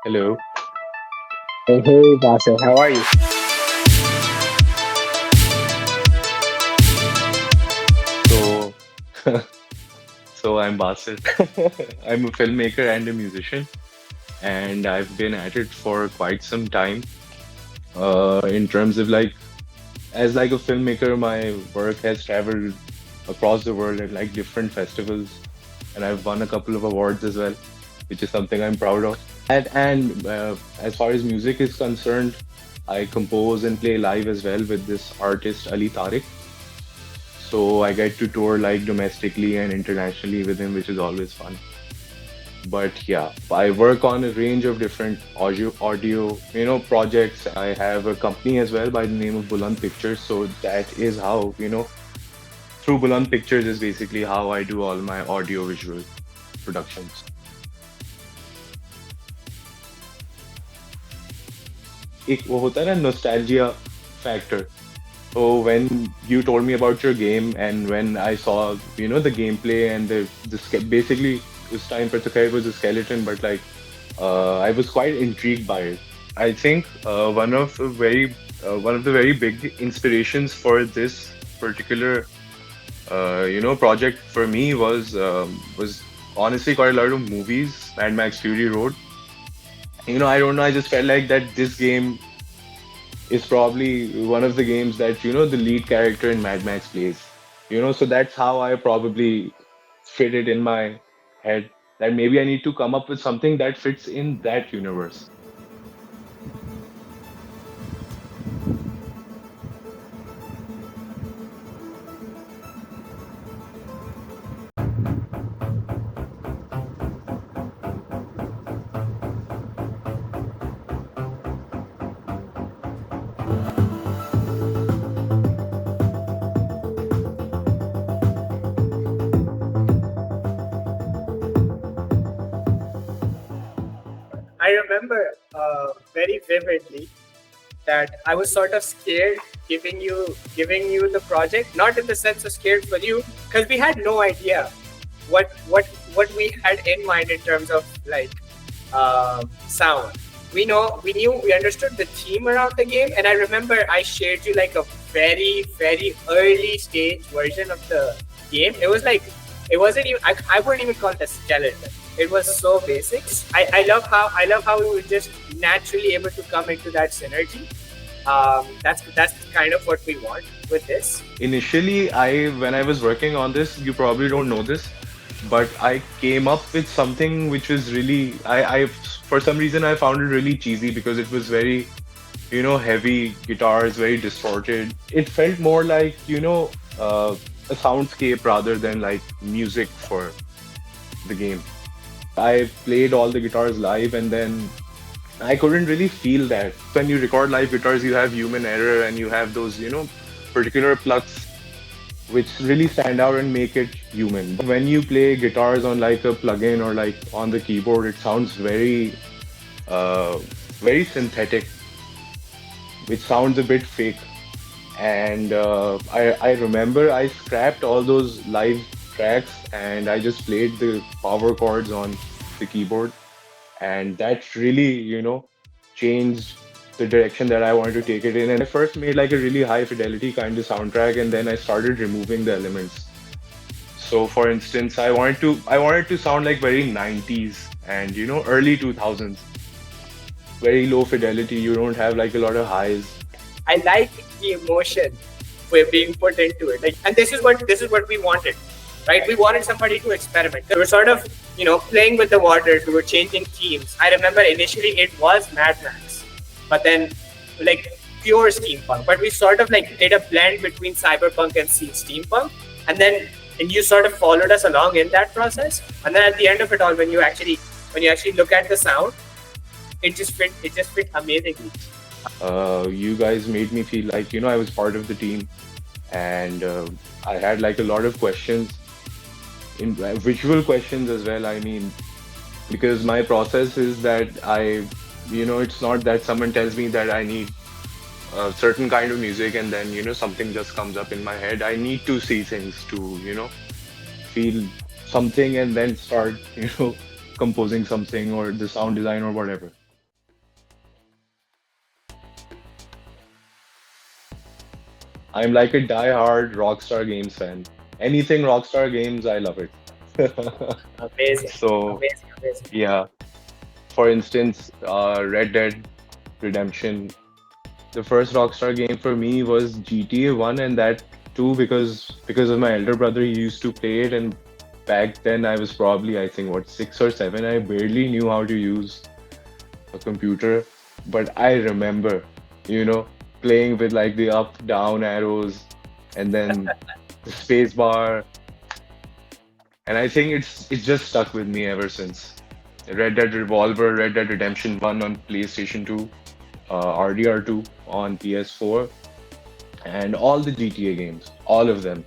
Hello. Hey, Vasu, how are you? So, so I'm Basil. I'm a filmmaker and a musician, and I've been at it for quite some time. In terms of as like a filmmaker, my work has traveled across the world at like different festivals, and I've won a couple of awards as well, which is something I'm proud of. And as far as music is concerned, I compose and play live as well with this artist Ali Tariq. So I get to tour like domestically and internationally with him, which is always fun. But yeah, I work on a range of different audio projects. I have a company as well by the name of Buland Pictures. So that is how, through Buland Pictures is basically how I do all my audio visual productions. एक वो होता है ना nostalgia factor. So when you told me about your game and when I saw, the gameplay and basically this time Pratikar was a skeleton, but I was quite intrigued by it. I think one of the very big inspirations for this particular project for me was honestly quite a lot of movies. Mad Max Fury Road. I don't know. I just felt like that this game is probably one of the games that the lead character in Mad Max plays. So that's how I probably fit it in my head that maybe I need to come up with something that fits in that universe. I remember very vividly that I was sort of scared giving you the project, not in the sense of scared for you, because we had no idea what what what we had in mind in terms of sound. We understood the theme around the game, and I remember I shared you like a very early stage version of the game. It was like it wasn't even I wouldn't even call it a skeleton. It was so basic. I love how we were just naturally able to come into that synergy. That's kind of what we want with this. Initially, when I was working on this, you probably don't know this, but I came up with something which was really I for some reason I found it really cheesy because it was very heavy guitars, very distorted. It felt more like a soundscape rather than like music for the game. I played all the guitars live and then I couldn't really feel that. When you record live guitars, you have human error and you have those particular plucks which really stand out and make it human. But when you play guitars on like a plugin or like on the keyboard, it sounds uh, very synthetic, which sounds a bit fake. And I remember I scrapped all those live tracks and I just played the power chords on the keyboard, and that really changed the direction that I wanted to take it in. And I first made like a really high fidelity kind of soundtrack, and then I started removing the elements. So, for instance, I wanted to sound like very 90s and early 2000s, very low fidelity. You don't have like a lot of highs. I like the emotion we're being put into it. And this is what we wanted, right? We wanted somebody to experiment. We were sort of, playing with the waters. We were changing themes. I remember initially it was Mad Max, but then like pure steampunk. But we sort of like did a blend between cyberpunk and steampunk, and then and you sort of followed us along in that process. And then at the end of it all, when you actually look at the sound, it just fit amazingly. You guys made me feel like I was part of the team, and I had like a lot of questions, in visual questions as well. I mean, because my process is that it's not that someone tells me that I need a certain kind of music and then something just comes up in my head. I need to see things to feel something and then start composing something or the sound design or whatever. I'm like a die-hard Rockstar Games fan. Anything Rockstar Games, I love it. Amazing, So amazing, amazing. yeah, for instance, Red Dead Redemption. The first Rockstar game for me was GTA 1, and that too because of my elder brother. He used to play it, and back then I was probably, I think, what, 6 or 7. I barely knew how to use a computer, but I remember, you know, playing with like the up down arrows and then the space bar, and I think it's just stuck with me ever since. Red Dead Revolver, Red Dead Redemption 1 on PlayStation 2, RDR 2 on PS4, and all the GTA games, all of them.